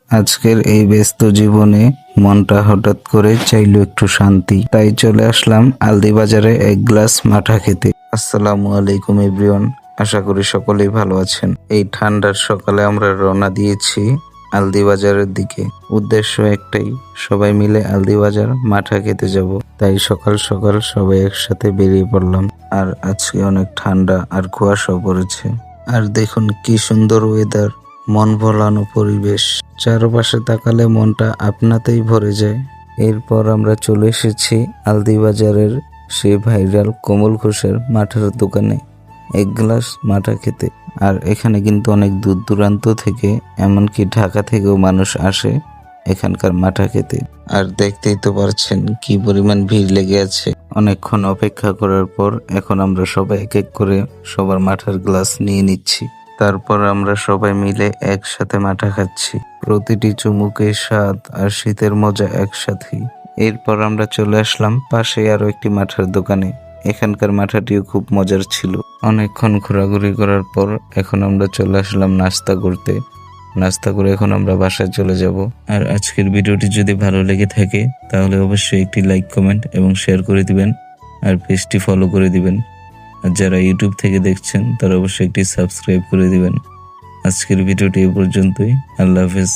আজকের এই ব্যস্ত জীবনে মনটা হঠাৎ করে চাইলো একটু শান্তি, তাই চলে আসলাম আলদি বাজারে এক গ্লাস মাঠা খেতে। আসসালামু আলাইকুম এভরিওয়ান, আশা করি সকলেই ভালো আছেন। এই ঠান্ডার সকালে আমরা রওনা দিয়েছি আলদি বাজারের দিকে। উদ্দেশ্য একটাই, সবাই মিলে আলদি বাজার মাঠা খেতে যাব। তাই সকাল সকাল সবাই একসাথে বেরিয়ে পড়লাম। আর আজকে অনেক ঠান্ডা আর কুয়াশাও পড়েছে। আর দেখুন কি সুন্দর ওয়েদার, মন ভোলানো পরিবেশ, চারপাশে তাকালে মনটা আপনাতেই ভরে যায়। এরপর আমরা চলে এসেছি আলদি বাজারের সেই ভাইরাল কমল ঘোষের মাঠার দোকানে এক গ্লাস মাঠা খেতে। আর এখানে কিন্তু অনেক দূর দূরান্ত থেকে, এমনকি ঢাকা থেকেও মানুষ আসে এখানকার মাঠা খেতে। আর দেখতেই তো পারছেন কি পরিমাণ ভিড় লেগে আছে। অনেকক্ষণ অপেক্ষা করার পর এখন আমরা সবাই এক এক করে সবার মাঠার গ্লাস নিয়ে নিচ্ছি। তারপর আমরা সবাই মিলে একসাথে মাঠা খাচ্ছি। প্রতিটি চুমুকে স্বাদ আর শীতের মজা একসাথেই। এরপর আমরা চলে আসলাম পাশে আরো একটি মাঠার দোকানে। এখানকার মাঠাটিও খুব মজার ছিল। অনেকক্ষণ ঘোরাঘুরি করার পর এখন আমরা চলে আসলাম নাস্তা করতে। নাস্তা করে এখন আমরা বাসায় চলে যাব। আর আজকের ভিডিওটি যদি ভালো লেগে থাকে তাহলে অবশ্যই একটি লাইক, কমেন্ট এবং শেয়ার করে দিবেন। আর পেজটি ফলো করে দিবেন। আর যারা ইউটিউব থেকে দেখছেন তারা অবশ্যই একটি সাবস্ক্রাইব করে দিবেন। আজকের ভিডিওটি এই পর্যন্তই। আল্লাহ হাফেজ।